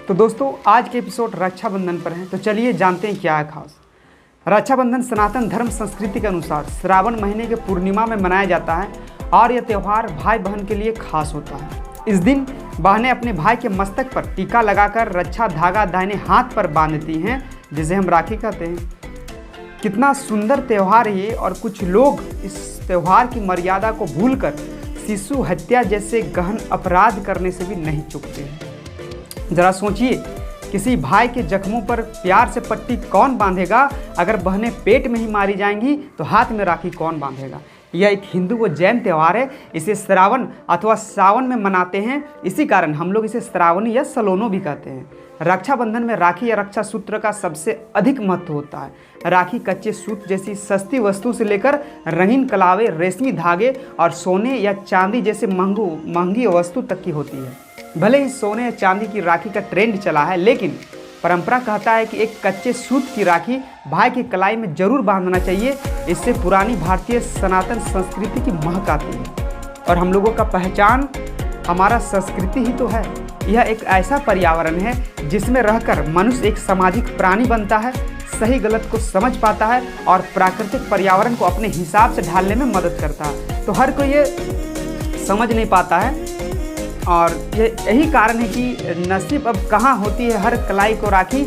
तो दोस्तों आज के एपिसोड रक्षाबंधन पर है, तो चलिए जानते हैं क्या है खास। रक्षाबंधन सनातन धर्म संस्कृति के अनुसार श्रावण महीने के पूर्णिमा में मनाया जाता है और यह त्यौहार भाई बहन के लिए खास होता है। इस दिन बहनें अपने भाई के मस्तक पर टीका लगाकर रक्षा धागा दाहिने हाथ पर बांधती हैं, जिसे हम राखी कहते हैं। कितना सुंदर त्यौहार है ये, और कुछ लोग इस त्यौहार की मर्यादा को भूलकर शिशु हत्या जैसे गहन अपराध करने से भी नहीं चूकते हैं। जरा सोचिए, किसी भाई के जख्मों पर प्यार से पट्टी कौन बांधेगा? अगर बहनें पेट में ही मारी जाएंगी तो हाथ में राखी कौन बांधेगा? यह एक हिंदू व जैन त्यौहार है। इसे श्रावण अथवा सावन में मनाते हैं, इसी कारण हम लोग इसे श्रावणी या सलोनो भी कहते हैं। रक्षाबंधन में राखी या रक्षा सूत्र का सबसे अधिक महत्व होता है। राखी कच्चे सूत जैसी सस्ती वस्तु से लेकर रंगीन कलावे, रेशमी धागे और सोने या चांदी जैसे महंगी वस्तु तक की होती है। भले ही सोने या चांदी की राखी का ट्रेंड चला है, लेकिन परंपरा कहता है कि एक कच्चे सूत की राखी भाई की कलाई में जरूर बांधना चाहिए। इससे पुरानी भारतीय सनातन संस्कृति की महक आती है और हम लोगों का पहचान हमारा संस्कृति ही तो है। यह एक ऐसा पर्यावरण है जिसमें रहकर मनुष्य एक सामाजिक प्राणी बनता है, सही गलत को समझ पाता है और प्राकृतिक पर्यावरण को अपने हिसाब से ढालने में मदद करता है। तो हर कोई ये समझ नहीं पाता है और यही कारण है कि नसीब अब कहाँ होती है हर कलाई को राखी।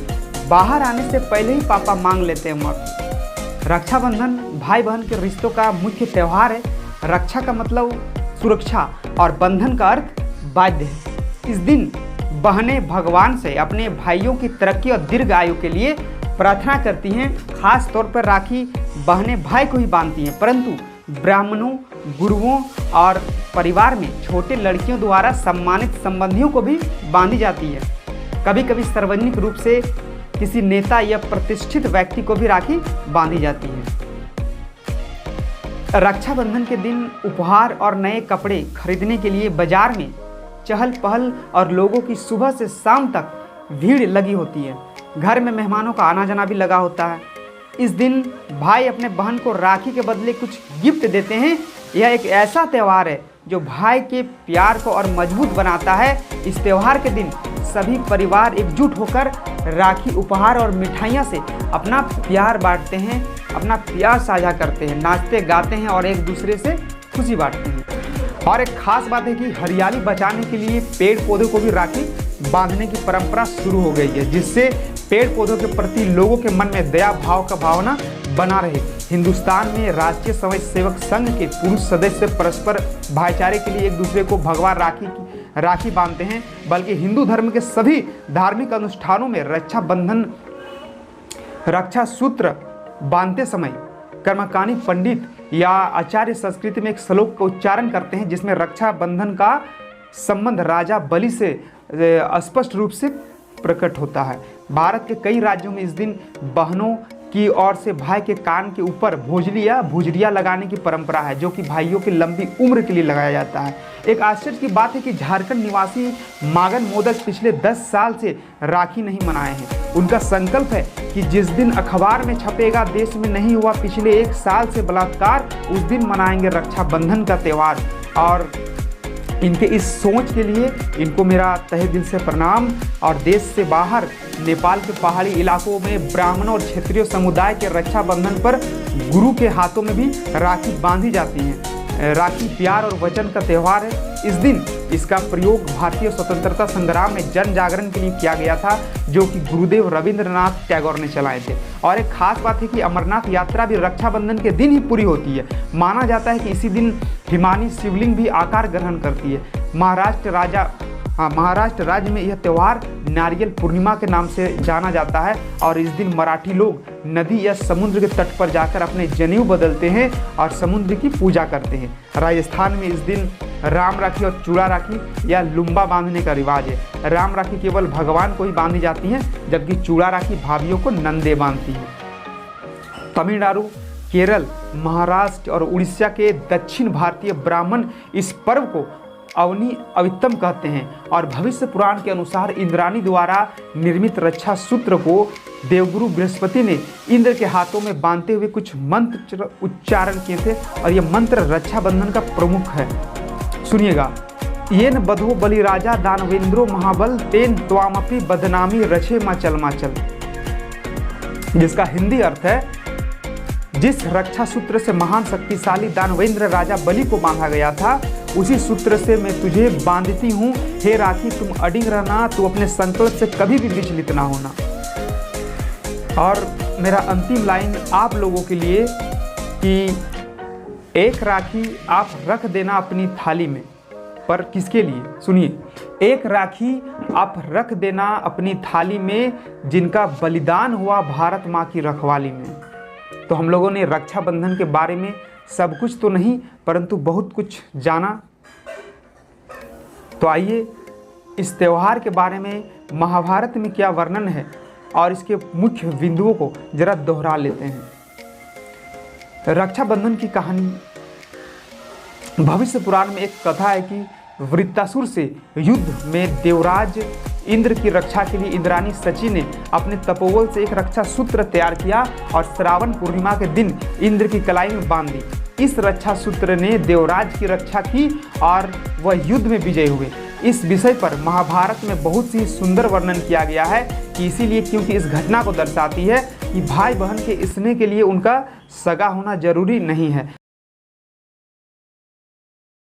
बाहर आने से पहले ही पापा मांग लेते हैं मौत। रक्षाबंधन भाई बहन के रिश्तों का मुख्य त्यौहार है। रक्षा का मतलब सुरक्षा और बंधन का अर्थ बाध्य है। इस दिन बहनें भगवान से अपने भाइयों की तरक्की और दीर्घ आयु के लिए प्रार्थना करती हैं। खास तौर पर राखी बहनें भाई को ही बांधती हैं, परंतु ब्राह्मणों, गुरुओं और परिवार में छोटे लड़कियों द्वारा सम्मानित संबंधियों को भी बांधी जाती है। कभी कभी सार्वजनिक रूप से किसी नेता या प्रतिष्ठित व्यक्ति को भी राखी बांधी जाती है। रक्षाबंधन के दिन उपहार और नए कपड़े खरीदने के लिए बाजार में चहल पहल और लोगों की सुबह से शाम तक भीड़ लगी होती है। घर में मेहमानों का आना जाना भी लगा होता है। इस दिन भाई अपने बहन को राखी के बदले कुछ गिफ्ट देते हैं। यह एक ऐसा त्यौहार है जो भाई के प्यार को और मजबूत बनाता है। इस त्यौहार के दिन सभी परिवार एकजुट होकर राखी, उपहार और मिठाइयाँ से अपना प्यार बांटते हैं, अपना प्यार साझा करते हैं, नाचते गाते हैं और एक दूसरे से खुशी बांटते हैं। और एक खास बात है कि हरियाली बचाने के लिए पेड़ पौधों को भी राखी बांधने की परंपरा शुरू हो गई है, जिससे पेड़ पौधों के प्रति लोगों के मन में दया भाव का भावना बना रहे। हिंदुस्तान में राष्ट्रीय स्वयं सेवक संघ के पुरुष सदस्य परस्पर भाईचारे के लिए एक दूसरे को भगवान राखी बांधते हैं, बल्कि हिंदू धर्म के सभी धार्मिक अनुष्ठानों में रक्षा सूत्र बांधते समय कर्मकानी पंडित या आचार्य संस्कृति में एक श्लोक का उच्चारण करते हैं, जिसमें रक्षाबंधन का संबंध राजा बलि से स्पष्ट रूप से प्रकट होता है। भारत के कई राज्यों में इस दिन बहनों की ओर से भाई के कान के ऊपर भोजली या भुजरिया लगाने की परंपरा है, जो कि भाइयों की लंबी उम्र के लिए लगाया जाता है। एक आश्चर्य की बात है कि झारखंड निवासी मागन मोदक पिछले 10 साल से राखी नहीं मनाए हैं। उनका संकल्प है कि जिस दिन अखबार में छपेगा देश में नहीं हुआ पिछले 1 साल से बलात्कार, उस दिन मनाएंगे रक्षाबंधन का त्यौहार। और इनके इस सोच के लिए इनको मेरा तहे दिल से प्रणाम। और देश से बाहर नेपाल के पहाड़ी इलाकों में ब्राह्मण और क्षेत्रीय समुदाय के रक्षाबंधन पर गुरु के हाथों में भी राखी बांधी जाती है। राखी प्यार और वचन का त्यौहार है। इस दिन इसका प्रयोग भारतीय स्वतंत्रता संग्राम में जन जागरण के लिए किया गया था, जो कि गुरुदेव रविंद्रनाथ टैगोर ने चलाए थे। और एक खास बात है कि अमरनाथ यात्रा भी रक्षाबंधन के दिन ही पूरी होती है। माना जाता है कि इसी दिन हिमानी शिवलिंग भी आकार ग्रहण करती है। महाराष्ट्र राज्य में यह त्यौहार नारियल पूर्णिमा के नाम से जाना जाता है और इस दिन मराठी लोग नदी या समुद्र के तट पर जाकर अपने जनेऊ बदलते हैं और समुद्र की पूजा करते हैं। राजस्थान में इस दिन राम राखी और चूड़ा राखी या लुम्बा बांधने का रिवाज है। राम राखी केवल भगवान को ही बांधी जाती है, जबकि चूड़ा राखी भाभियों को नंदे बांधती है। तमिलनाडु, केरल, महाराष्ट्र और उड़ीसा के दक्षिण भारतीय ब्राह्मण इस पर्व को अवनी अवितम कहते हैं और भविष्य पुराण के अनुसार इंद्राणी द्वारा निर्मित रक्षा सूत्र को देवगुरु बृहस्पति ने इंद्र के हाथों में बांधते हुए कुछ मंत्र उच्चारण किए थे और यह मंत्र रक्षाबंधन का प्रमुख है। सुनिएगा, येन बधो बलिराजा दानवेंद्रो महाबल तेन त्वामपि बदनामी रचे माचल माचल, जिसका हिंदी अर्थ है, जिस रक्षा सूत्र से महान शक्तिशाली दानवेंद्र राजा बलि को बांधा गया था, उसी सूत्र से मैं तुझे बांधती हूँ। हे राखी, तुम अडिग रहना, तू अपने संकल्प से कभी भी विचलित ना होना। और मेरा अंतिम लाइन आप लोगों के लिए कि एक राखी आप रख देना अपनी थाली में, पर किसके लिए? सुनिए, एक राखी आप रख देना अपनी थाली में जिनका बलिदान हुआ भारत माँ की रखवाली में। तो हम लोगों ने रक्षाबंधन के बारे में सब कुछ तो नहीं परंतु बहुत कुछ जाना। तो आइए इस त्यौहार के बारे में महाभारत में क्या वर्णन है और इसके मुख्य बिंदुओं को जरा दोहरा लेते हैं। रक्षाबंधन की कहानी, भविष्य पुराण में एक कथा है कि वृत्तासुर से युद्ध में देवराज इंद्र की रक्षा के लिए इंद्रानी सची ने अपने तपोबल से एक रक्षा सूत्र तैयार किया और श्रावण पूर्णिमा के दिन इंद्र की कलाई में बांध दी। इस रक्षा सूत्र ने देवराज की रक्षा की और वह युद्ध में विजयी हुए। इस विषय पर महाभारत में बहुत ही सुंदर वर्णन किया गया है कि इसीलिए क्योंकि इस घटना को दर्शाती है कि भाई बहन के स्नेह के लिए उनका सगा होना जरूरी नहीं है।